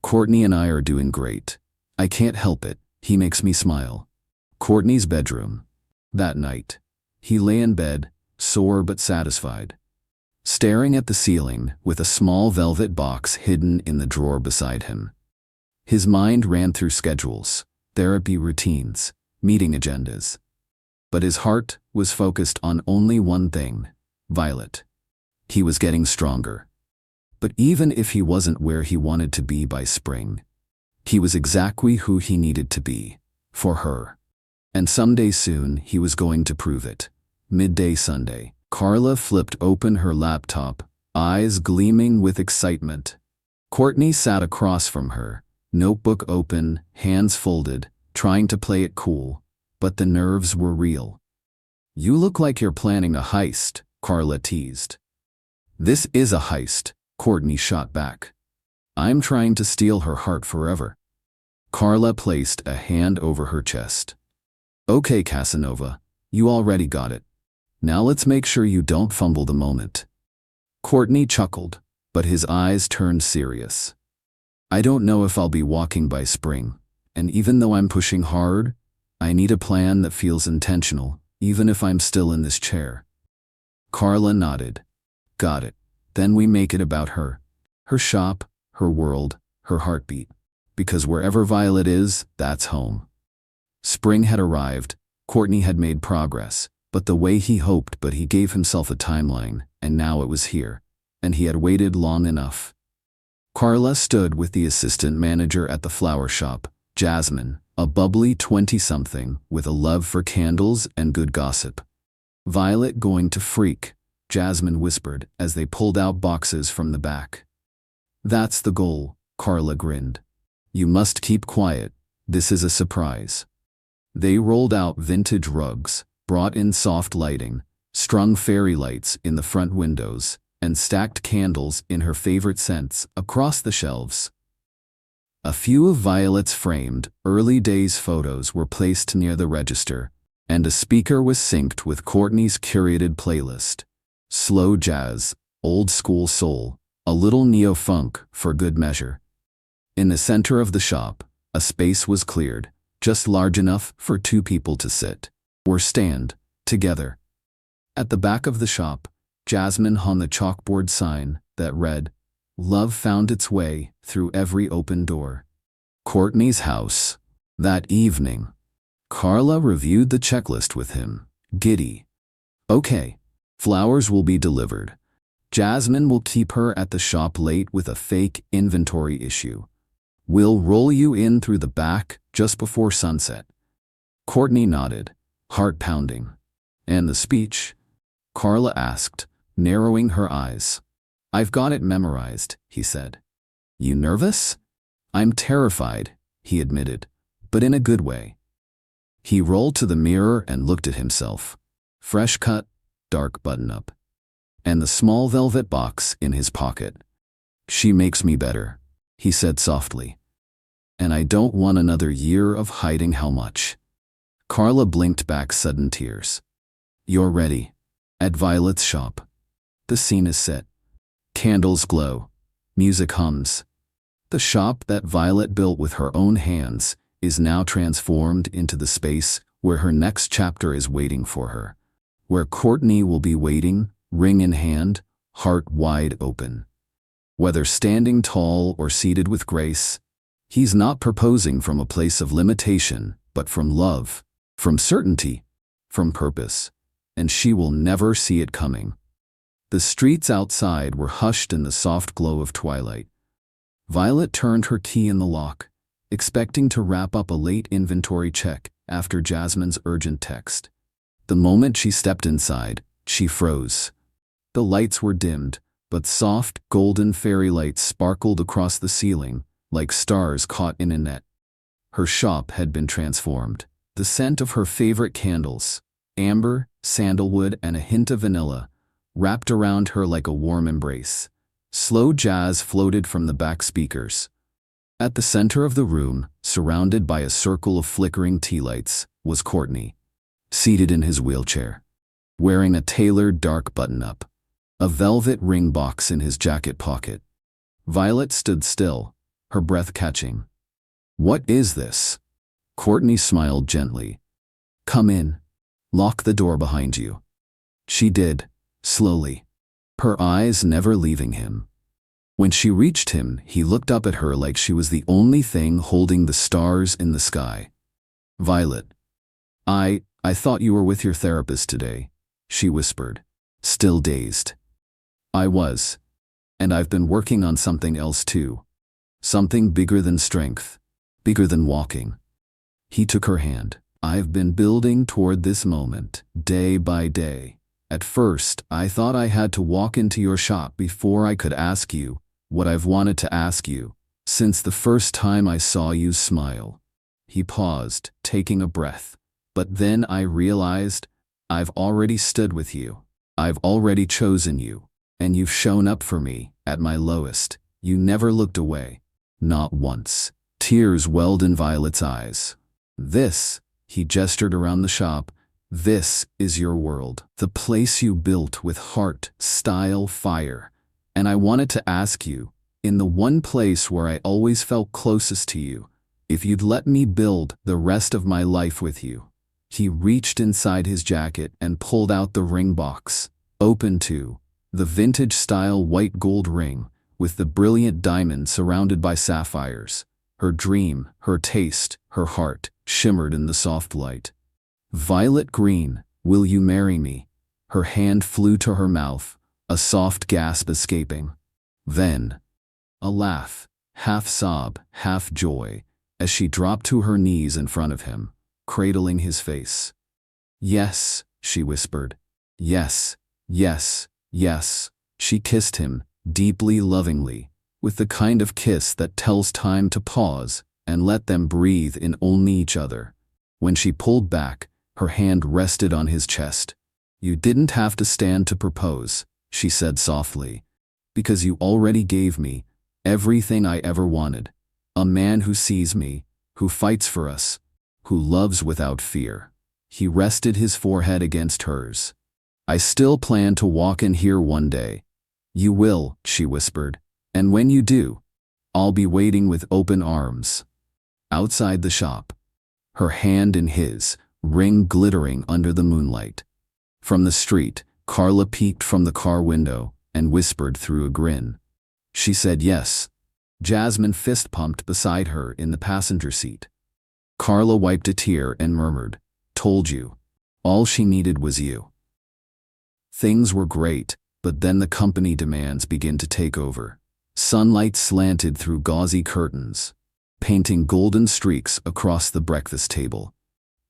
Cortney and I are doing great. I can't help it, he makes me smile." Cortney's bedroom. That night, he lay in bed, sore but satisfied, staring at the ceiling with a small velvet box hidden in the drawer beside him. His mind ran through schedules, therapy routines, meeting agendas. But his heart was focused on only one thing, Violet. He was getting stronger. But even if he wasn't where he wanted to be by spring, he was exactly who he needed to be, for her. And someday soon he was going to prove it. Midday Sunday. Carla flipped open her laptop, eyes gleaming with excitement. Cortney sat across from her, notebook open, hands folded, trying to play it cool, but the nerves were real. "You look like you're planning a heist," Carla teased. "This is a heist," Cortney shot back. "I'm trying to steal her heart forever." Carla placed a hand over her chest. "Okay, Casanova, you already got it. Now let's make sure you don't fumble the moment." Cortney chuckled, but his eyes turned serious. "I don't know if I'll be walking by spring, and even though I'm pushing hard, I need a plan that feels intentional, even if I'm still in this chair." Carla nodded. "Got it. Then we make it about her. Her shop, her world, her heartbeat. Because wherever Violet is, that's home." Spring had arrived, Cortney had made progress, but the way he hoped, but he gave himself a timeline, and now it was here, and he had waited long enough. Carla stood with the assistant manager at the flower shop, Jasmine, a bubbly 20-something with a love for candles and good gossip. "Violet going to freak," Jasmine whispered as they pulled out boxes from the back. "That's the goal," Carla grinned. "You must keep quiet. This is a surprise." They rolled out vintage rugs, brought in soft lighting, strung fairy lights in the front windows, and stacked candles in her favorite scents across the shelves. A few of Violet's framed, early days photos were placed near the register, and a speaker was synced with Cortney's curated playlist. Slow jazz, old school soul, a little neo-funk for good measure. In the center of the shop, a space was cleared, just large enough for two people to sit, or stand, together. At the back of the shop, Jasmine hung the chalkboard sign that read, "Love found its way through every open door." Cortney's house. That evening, Carla reviewed the checklist with him, giddy. "Okay, flowers will be delivered. Jasmine will keep her at the shop late with a fake inventory issue. We'll roll you in through the back just before sunset." Cortney nodded, heart pounding. "And the speech?" Carla asked, narrowing her eyes. "I've got it memorized," he said. "You nervous?" "I'm terrified," he admitted, but in a good way. He rolled to the mirror and looked at himself. Fresh cut, dark button-up, and the small velvet box in his pocket. "She makes me better," he said softly. "And I don't want another year of hiding how much." Carla blinked back sudden tears. "You're ready. At Violet's shop. The scene is set. Candles glow. Music hums. The shop that Violet built with her own hands is now transformed into the space where her next chapter is waiting for her. Where Cortney will be waiting, ring in hand, heart wide open. Whether standing tall or seated with grace, he's not proposing from a place of limitation, but from love, from certainty, from purpose, and she will never see it coming. The streets outside were hushed in the soft glow of twilight. Violet turned her key in the lock, expecting to wrap up a late inventory check after Jasmine's urgent text. The moment she stepped inside, she froze. The lights were dimmed, but soft, golden fairy lights sparkled across the ceiling, like stars caught in a net. Her shop had been transformed. The scent of her favorite candles, amber, sandalwood, and a hint of vanilla, wrapped around her like a warm embrace. Slow jazz floated from the back speakers. At the center of the room, surrounded by a circle of flickering tea lights, was Cortney, seated in his wheelchair, wearing a tailored dark button-up, a velvet ring box in his jacket pocket. Violet stood still, her breath catching. "What is this?" Cortney smiled gently. "Come in. Lock the door behind you." She did, slowly, her eyes never leaving him. When she reached him, he looked up at her like she was the only thing holding the stars in the sky. "Violet, I thought you were with your therapist today," she whispered, still dazed. "I was. And I've been working on something else too. Something bigger than strength. Bigger than walking. He took her hand. I've been building toward this moment, day by day. At first, I thought I had to walk into your shop before I could ask you what I've wanted to ask you, since the first time I saw you smile. He paused, taking a breath. But then I realized, I've already stood with you. I've already chosen you. And you've shown up for me, at my lowest. You never looked away. Not once. Tears welled in Violet's eyes. This, he gestured around the shop, this is your world. The place you built with heart, style, fire. And I wanted to ask you, in the one place where I always felt closest to you, if you'd let me build the rest of my life with you. He reached inside his jacket and pulled out the ring box, open to the vintage-style white gold ring with the brilliant diamond surrounded by sapphires. Her dream, her taste, her heart shimmered in the soft light. Violet green, will you marry me? Her hand flew to her mouth, a soft gasp escaping. Then, a laugh, half sob, half joy, as she dropped to her knees in front of him, cradling his face. Yes, she whispered. Yes, yes, yes. She kissed him, deeply lovingly, with the kind of kiss that tells time to pause and let them breathe in only each other. When she pulled back, her hand rested on his chest. You didn't have to stand to propose, she said softly, because you already gave me everything I ever wanted. A man who sees me, who fights for us, who loves without fear. He rested his forehead against hers. I still plan to walk in here one day. You will, she whispered, and when you do, I'll be waiting with open arms. Outside the shop, her hand in his, ring glittering under the moonlight. From the street, Carla peeked from the car window and whispered through a grin. She said yes. Jasmine fist-pumped beside her in the passenger seat. Carla wiped a tear and murmured, "Told you. All she needed was you." Things were great, but then the company demands began to take over. Sunlight slanted through gauzy curtains, painting golden streaks across the breakfast table.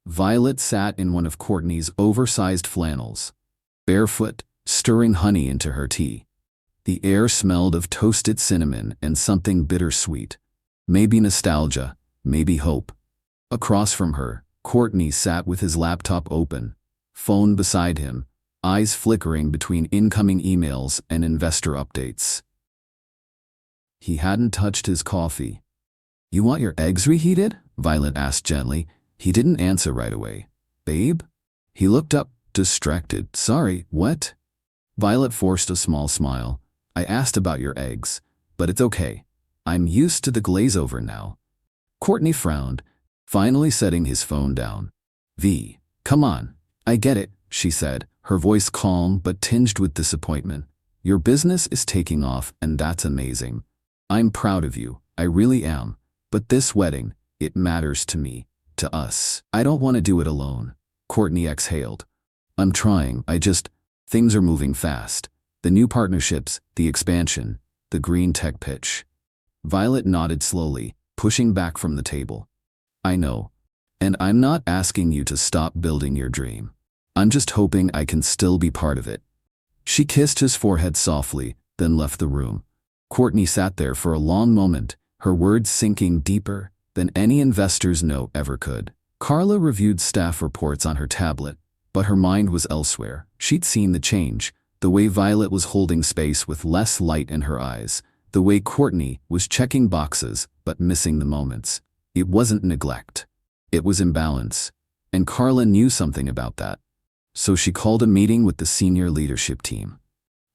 Violet sat in one of Cortney's oversized flannels, barefoot, stirring honey into her tea. The air smelled of toasted cinnamon and something bittersweet. Maybe nostalgia, maybe hope. Across from her, Cortney sat with his laptop open, phone beside him, eyes flickering between incoming emails and investor updates. He hadn't touched his coffee. "You want your eggs reheated?" Violet asked gently. He didn't answer right away. "Babe?" He looked up, distracted. "Sorry, what?" Violet forced a small smile. "I asked about your eggs, but it's okay. I'm used to the glaze over now." Cortney frowned, finally setting his phone down. Come on, I get it," she said, her voice calm but tinged with disappointment. "Your business is taking off and that's amazing. I'm proud of you, I really am. But this wedding, it matters to me, to us. I don't want to do it alone." Cortney exhaled. "I'm trying, things are moving fast. The new partnerships, the expansion, the green tech pitch." Violet nodded slowly, pushing back from the table. "I know. And I'm not asking you to stop building your dream. I'm just hoping I can still be part of it." She kissed his forehead softly, then left the room. Cortney sat there for a long moment, her words sinking deeper than any investor's note ever could. Carla reviewed staff reports on her tablet, but her mind was elsewhere. She'd seen the change, the way Violet was holding space with less light in her eyes, the way Cortney was checking boxes but missing the moments. It wasn't neglect. It was imbalance. And Carla knew something about that. So she called a meeting with the senior leadership team.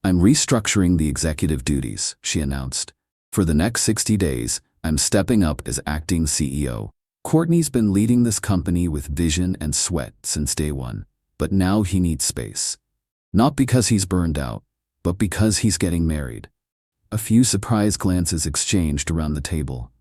"I'm restructuring the executive duties," she announced. "For the next 60 days, I'm stepping up as acting CEO. Cortney's been leading this company with vision and sweat since day one, but now he needs space. Not because he's burned out, but because he's getting married." A few surprised glances exchanged around the table.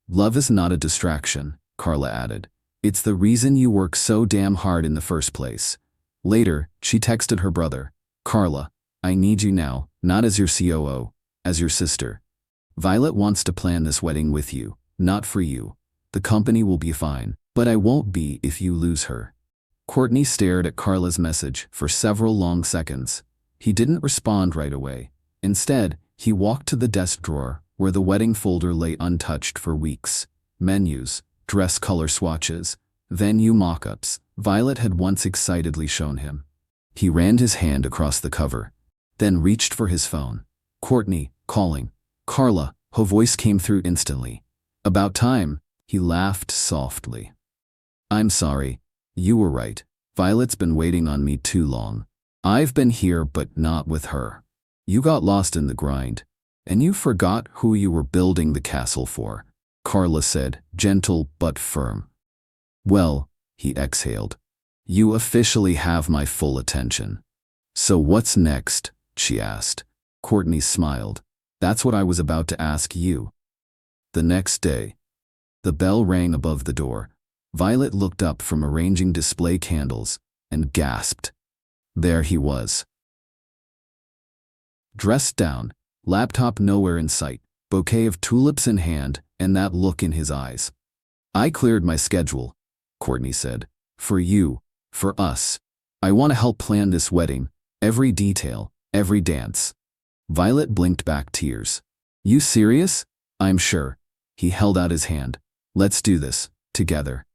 "Love is not a distraction," Carla added. "It's the reason you work so damn hard in the first place." Later, she texted her brother, "Carla, I need you now, not as your COO, as your sister. Violet wants to plan this wedding with you, not for you. The company will be fine, but I won't be if you lose her. Cortney stared at Carla's message for several long seconds. He didn't respond right away. Instead, he walked to the desk drawer where the wedding folder lay untouched for weeks. Menus, dress color swatches, venue mock-ups, Violet had once excitedly shown him. He ran his hand across the cover, then reached for his phone. Cortney, calling. Carla, her voice came through instantly. About time, he laughed softly. I'm sorry. You were right. Violet's been waiting on me too long. I've been here but not with her. You got lost in the grind, and you forgot who you were building the castle for, Carla said, gentle but firm. Well, he exhaled. You officially have my full attention. So what's next? She asked. Cortney smiled. That's what I was about to ask you. The next day, the bell rang above the door. Violet looked up from arranging display candles and gasped. There he was. Dressed down, laptop nowhere in sight, bouquet of tulips in hand, and that look in his eyes. I cleared my schedule, Cortney said. For you, for us. I want to help plan this wedding, every detail, every dance. Violet blinked back tears. You serious? I'm sure. He held out his hand. Let's do this, together.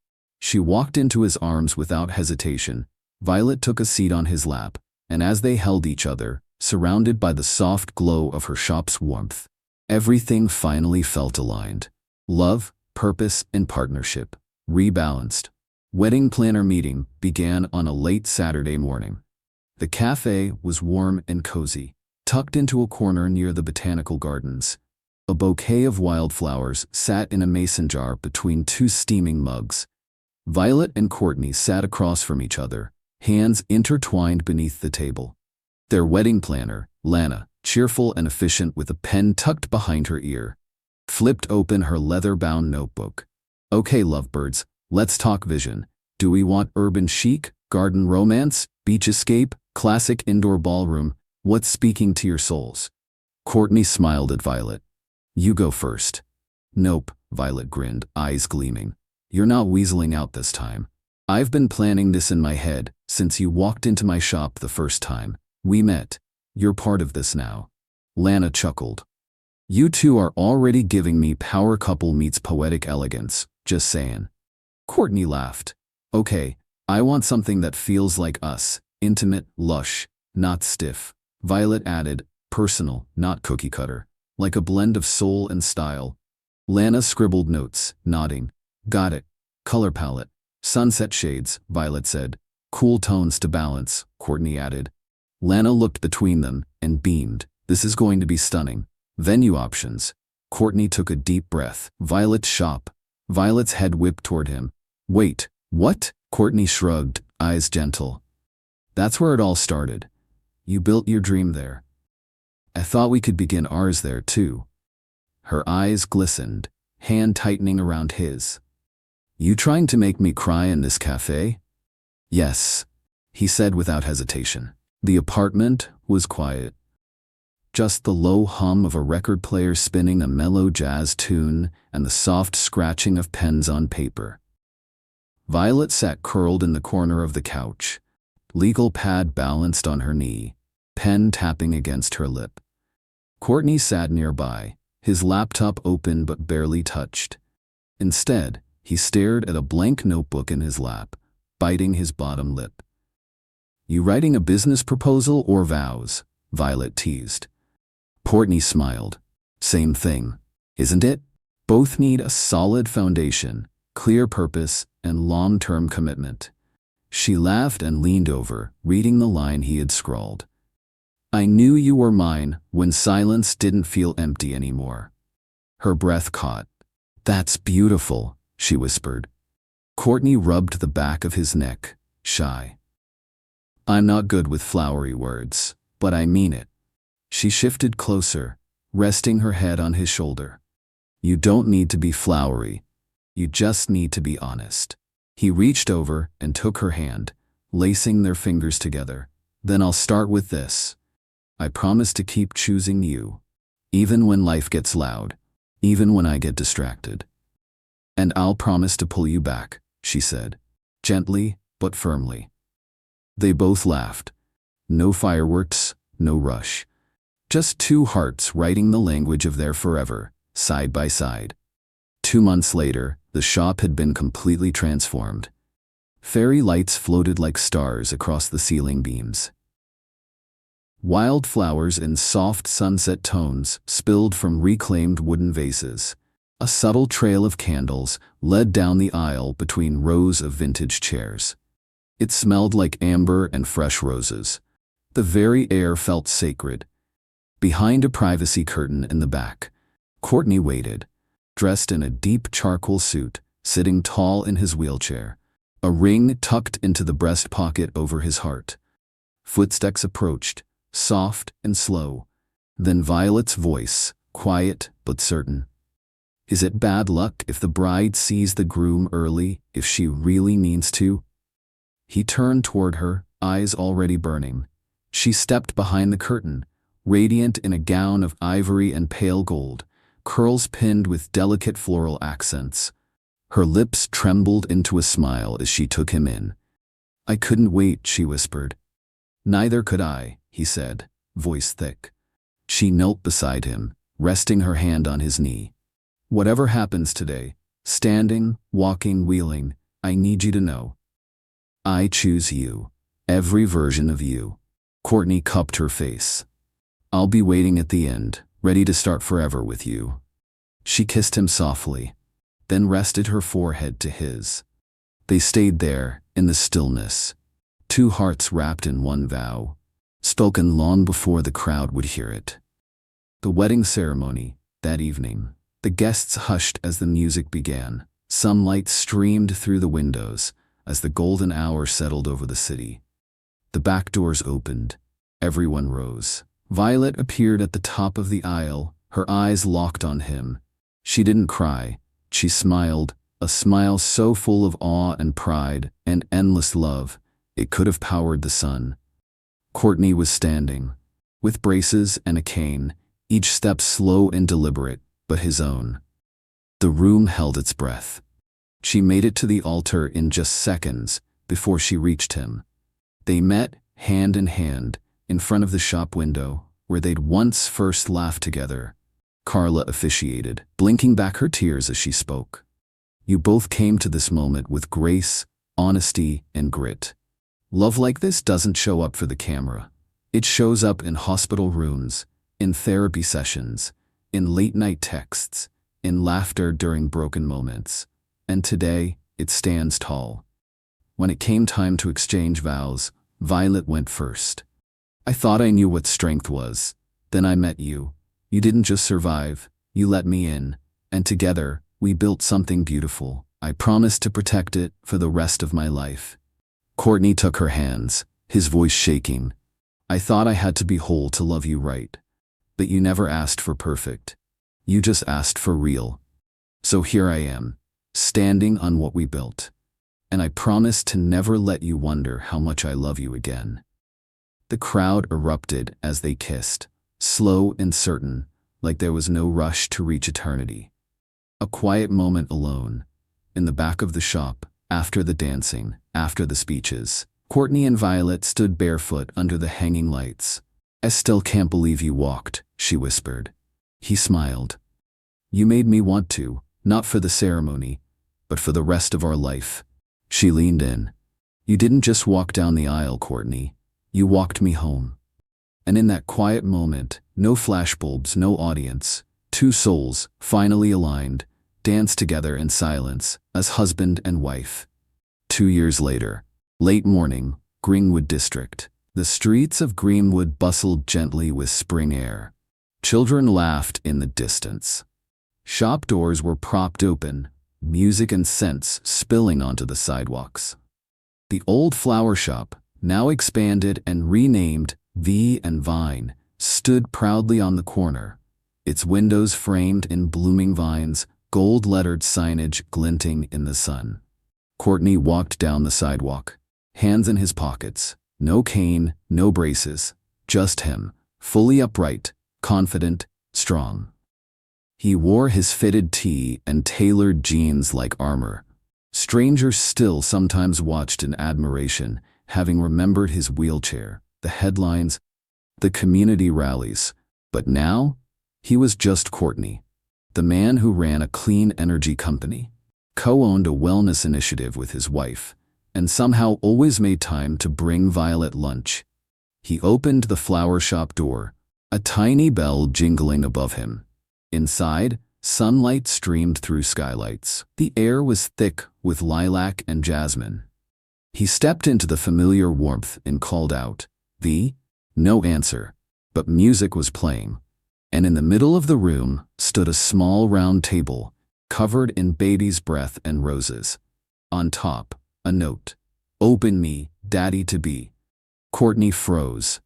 She walked into his arms without hesitation. Violet took a seat on his lap, and as they held each other, surrounded by the soft glow of her shop's warmth, everything finally felt aligned. Love, purpose, and partnership, rebalanced. Wedding planner meeting began on a late Saturday morning. The cafe was warm and cozy, tucked into a corner near the botanical gardens. A bouquet of wildflowers sat in a mason jar between two steaming mugs. Violet and Cortney sat across from each other, hands intertwined beneath the table. Their wedding planner, Lana, cheerful and efficient with a pen tucked behind her ear, flipped open her leather-bound notebook. Okay, lovebirds, let's talk vision. Do we want urban chic, garden romance, beach escape, classic indoor ballroom? What's speaking to your souls? Cortney smiled at Violet. You go first. Nope, Violet grinned, eyes gleaming. You're not weaseling out this time. I've been planning this in my head since you walked into my shop the first time we met. You're part of this now. Lana chuckled. You two are already giving me power couple meets poetic elegance, just saying. Cortney laughed. Okay, I want something that feels like us, intimate, lush, not stiff. Violet added, personal, not cookie cutter, like a blend of soul and style. Lana scribbled notes, nodding. Got it. Color palette. Sunset shades, Violet said. Cool tones to balance, Cortney added. Lana looked between them and beamed. This is going to be stunning. Venue options. Cortney took a deep breath. Violet's shop. Violet's head whipped toward him. Wait, what? Cortney shrugged, eyes gentle. That's where it all started. You built your dream there. I thought we could begin ours there too. Her eyes glistened, hand tightening around his. You trying to make me cry in this cafe? Yes, he said without hesitation. The apartment was quiet. Just the low hum of a record player spinning a mellow jazz tune and the soft scratching of pens on paper. Violet sat curled in the corner of the couch, legal pad balanced on her knee, pen tapping against her lip. Cortney sat nearby, his laptop open but barely touched. Instead, he stared at a blank notebook in his lap, biting his bottom lip. You writing a business proposal or vows? Violet teased. Cortney smiled. Same thing, isn't it? Both need a solid foundation, clear purpose, and long-term commitment. She laughed and leaned over, reading the line he had scrawled. I knew you were mine when silence didn't feel empty anymore. Her breath caught. That's beautiful, she whispered. Cortney rubbed the back of his neck, shy. I'm not good with flowery words, but I mean it. She shifted closer, resting her head on his shoulder. You don't need to be flowery. You just need to be honest. He reached over and took her hand, lacing their fingers together. Then I'll start with this. I promise to keep choosing you. even when life gets loud, even when I get distracted. And I'll promise to pull you back, she said, gently but firmly. They both laughed. No fireworks, no rush. Just two hearts writing the language of their forever, side by side. 2 months later, the shop had been completely transformed. Fairy lights floated like stars across the ceiling beams. Wildflowers in soft sunset tones spilled from reclaimed wooden vases. A subtle trail of candles led down the aisle between rows of vintage chairs. It smelled like amber and fresh roses. The very air felt sacred. Behind a privacy curtain in the back, Cortney waited, dressed in a deep charcoal suit, sitting tall in his wheelchair, a ring tucked into the breast pocket over his heart. Footsteps approached, soft and slow. Then Violet's voice, quiet but certain. Is it bad luck if the bride sees the groom early, if she really means to? He turned toward her, eyes already burning. She stepped behind the curtain, radiant in a gown of ivory and pale gold, curls pinned with delicate floral accents. Her lips trembled into a smile as she took him in. I couldn't wait, she whispered. Neither could I, he said, voice thick. She knelt beside him, resting her hand on his knee. Whatever happens today, standing, walking, wheeling, I need you to know. I choose you, every version of you. Cortney cupped her face. I'll be waiting at the end, ready to start forever with you. She kissed him softly, then rested her forehead to his. They stayed there, in the stillness, two hearts wrapped in one vow, spoken long before the crowd would hear it. The wedding ceremony, that evening, the guests hushed as the music began. Sunlight streamed through the windows as the golden hour settled over the city. The back doors opened. Everyone rose. Violet appeared at the top of the aisle, her eyes locked on him. She didn't cry. She smiled, a smile so full of awe and pride and endless love, it could have powered the sun. Cortney was standing, with braces and a cane, each step slow and deliberate, but his own. The room held its breath. She made it to the altar in just seconds before she reached him. They met, hand in hand, in front of the shop window, where they'd once first laughed together. Carla officiated, blinking back her tears as she spoke. You both came to this moment with grace, honesty, and grit. Love like this doesn't show up for the camera. It shows up in hospital rooms, in therapy sessions, in late-night texts, in laughter during broken moments. And today, it stands tall. When it came time to exchange vows, Violet went first. I thought I knew what strength was. Then I met you. You didn't just survive, you let me in. And together, we built something beautiful. I promised to protect it for the rest of my life. Cortney took her hands, his voice shaking. I thought I had to be whole to love you right. But you never asked for perfect. You just asked for real. So here I am, standing on what we built. And I promise to never let you wonder how much I love you again. The crowd erupted as they kissed, slow and certain, like there was no rush to reach eternity. A quiet moment alone, in the back of the shop, after the dancing, after the speeches. Cortney and Violet stood barefoot under the hanging lights. I still can't believe you walked, she whispered. He smiled. You made me want to, not for the ceremony, but for the rest of our life. She leaned in. You didn't just walk down the aisle, Cortney. You walked me home. And in that quiet moment, no flashbulbs, no audience, two souls, finally aligned, danced together in silence, as husband and wife. 2 years later, late morning, Greenwood District. The streets of Greenwood bustled gently with spring air. Children laughed in the distance. Shop doors were propped open, music and scents spilling onto the sidewalks. The old flower shop, now expanded and renamed V and Vine, stood proudly on the corner, its windows framed in blooming vines, gold-lettered signage glinting in the sun. Cortney walked down the sidewalk, hands in his pockets, no cane, no braces, just him, fully upright, confident, strong. He wore his fitted tee and tailored jeans like armor. Strangers still sometimes watched in admiration, having remembered his wheelchair, the headlines, the community rallies. But now, he was just Cortney, the man who ran a clean energy company, co-owned a wellness initiative with his wife, and somehow always made time to bring Violet lunch. He opened the flower shop door, a tiny bell jingling above him. Inside, sunlight streamed through skylights. The air was thick with lilac and jasmine. He stepped into the familiar warmth and called out, "V?" No answer, but music was playing. And in the middle of the room stood a small round table, covered in baby's breath and roses. On top, a note, "Open me, Daddy-to-be." Cortney froze.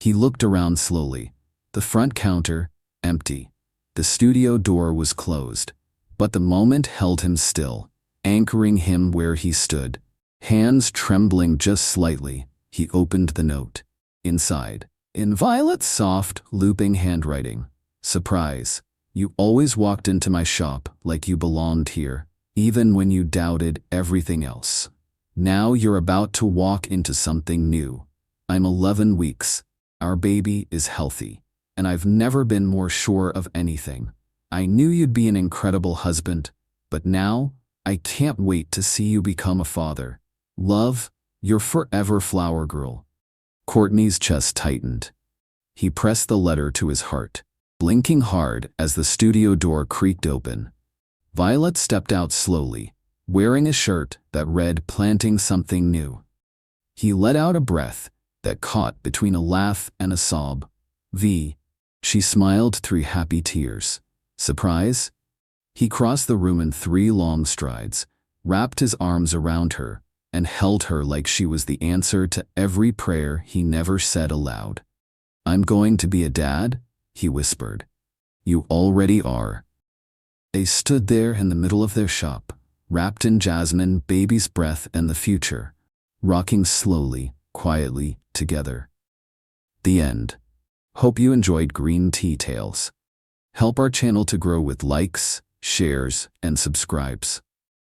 He looked around slowly. The front counter, empty. The studio door was closed, but the moment held him still, anchoring him where he stood. Hands trembling just slightly, he opened the note. Inside, in Violet's soft, looping handwriting, "Surprise. You always walked into my shop like you belonged here, even when you doubted everything else. Now you're about to walk into something new. I'm 11 weeks. Our baby is healthy, and I've never been more sure of anything. I knew you'd be an incredible husband, but now I can't wait to see you become a father. Love, your forever flower girl." Cortney's chest tightened. He pressed the letter to his heart, blinking hard as the studio door creaked open. Violet stepped out slowly, wearing a shirt that read "Planting Something New." He let out a breath that caught between a laugh and a sob. "V." She smiled through happy tears. "Surprise?" He crossed the room in 3 long strides, wrapped his arms around her, and held her like she was the answer to every prayer he never said aloud. "I'm going to be a dad," he whispered. "You already are." They stood there in the middle of their shop, wrapped in jasmine, baby's breath, and the future, rocking slowly, quietly, together. The end. Hope you enjoyed Green Tea Tales. Help our channel to grow with likes, shares, and subscribes.